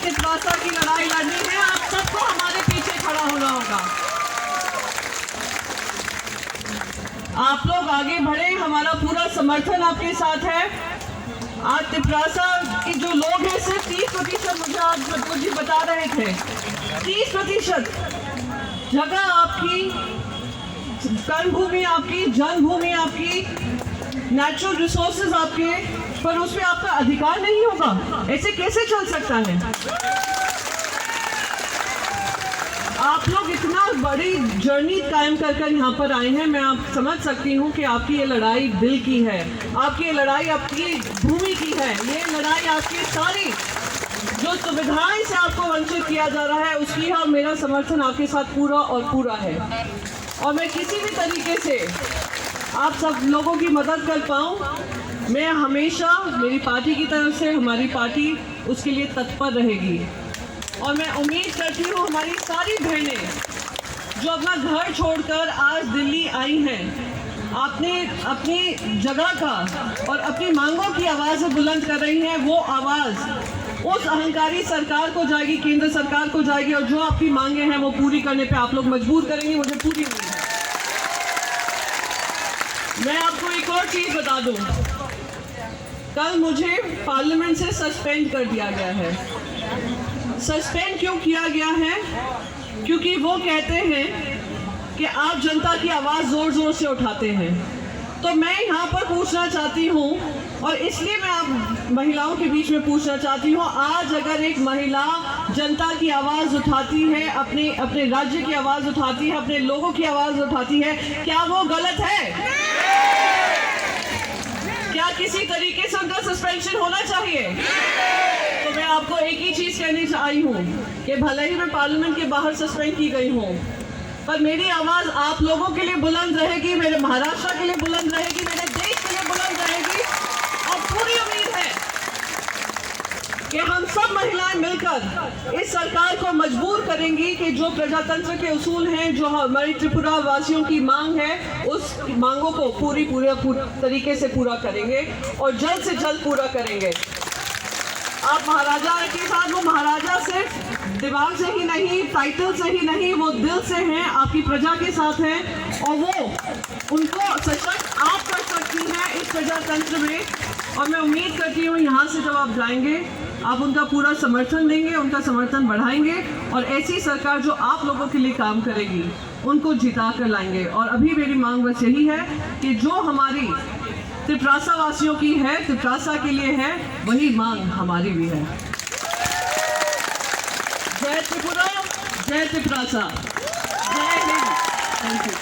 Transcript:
त्रिप्रासा की लड़ाई लड़नी है, आप सबको हमारे पीछे खड़ा होना होगा। आप लोग आगे बढ़े, हमारा पूरा समर्थन आपके साथ है। आज त्रिप्रासा के जो लोग हैं, सिर्फ 30% मुझे आज जी बता रहे थे, 30% जगह आपकी, कर्मभूमि आपकी, जन्मभूमि आपकी, नेचुरल रिसोर्सेज आपके, पर उसमें आपका अधिकार नहीं होगा। ऐसे कैसे चल सकता है? आप लोग इतना बड़ी जर्नी कायम कर यहाँ पर आए हैं। मैं आप समझ सकती हूँ कि आपकी ये लड़ाई दिल की है, आपकी ये लड़ाई आपकी भूमि की है, ये लड़ाई आपकी सारी जो सुविधाएं से आपको वंचित किया जा रहा है उसकी है, और मेरा समर्थन आपके साथ पूरा और पूरा है। और मैं किसी भी तरीके से आप सब लोगों की मदद कर पाऊँ, मैं हमेशा मेरी पार्टी की तरफ से, हमारी पार्टी उसके लिए तत्पर रहेगी। और मैं उम्मीद करती हूँ हमारी सारी बहनें जो अपना घर छोड़कर आज दिल्ली आई हैं, आपने अपनी जगह का और अपनी मांगों की आवाज़ बुलंद कर रही हैं, वो आवाज़ उस अहंकारी सरकार को जाएगी, केंद्र सरकार को जाएगी, और जो आपकी मांगे हैं वो पूरी करने पे आप लोग मजबूर करेंगे, मुझे पूरी उम्मीद है। मैं आपको एक और चीज़ बता दूँ, कल मुझे पार्लियामेंट से सस्पेंड कर दिया गया है। सस्पेंड क्यों किया गया है? क्योंकि वो कहते हैं कि आप जनता की आवाज़ ज़ोर ज़ोर से उठाते हैं। तो मैं यहाँ पर पूछना चाहती हूँ, और इसलिए मैं आप महिलाओं के बीच में पूछना चाहती हूँ, आज अगर एक महिला जनता की आवाज़ उठाती है, अपने राज्य की आवाज़ उठाती है, अपने लोगों की आवाज़ उठाती है, क्या वो गलत है? क्या किसी तरीके से उनका सस्पेंशन होना चाहिए? तो मैं आपको एक ही चीज़ कहनी आई हूँ कि भले ही मैं पार्लियामेंट के बाहर सस्पेंड की गई हूँ, पर मेरी आवाज़ आप लोगों के लिए बुलंद रहेगी, मेरे महाराष्ट्र के लिए बुलंद रहेगी, मेरे देश के लिए बुलंद रहेगी। और पूरी उम्मीद है कि हम सब महिलाएं मिलकर इस सरकार को मजबूर करेंगी कि जो प्रजातंत्र के उसूल हैं, जो हमारी त्रिपुरा वासियों की मांग है, उस मांगों को पूरी तरीके से पूरा करेंगे और जल्द से जल्द पूरा करेंगे। आप महाराजा के साथ, वो महाराजा सिर्फ दिमाग से ही नहीं, टाइटल से ही नहीं, वो दिल से हैं, आपकी प्रजा के साथ हैं, और वो उनको सशक्त आप कर सकती हैं इस प्रजातंत्र में। और मैं उम्मीद करती हूँ यहाँ से जब आप जाएंगे, आप उनका पूरा समर्थन देंगे, उनका समर्थन बढ़ाएंगे, और ऐसी सरकार जो आप लोगों के लिए काम करेगी उनको जिता कर लाएंगे। और अभी मेरी मांग बस यही है कि जो हमारी त्रिप्रासा वासियों की है, त्रिप्रासा के लिए है, वही मांग हमारी भी है। जय त्रिपुरा, जय त्रिप्रासा, जय हिंद। Thank you.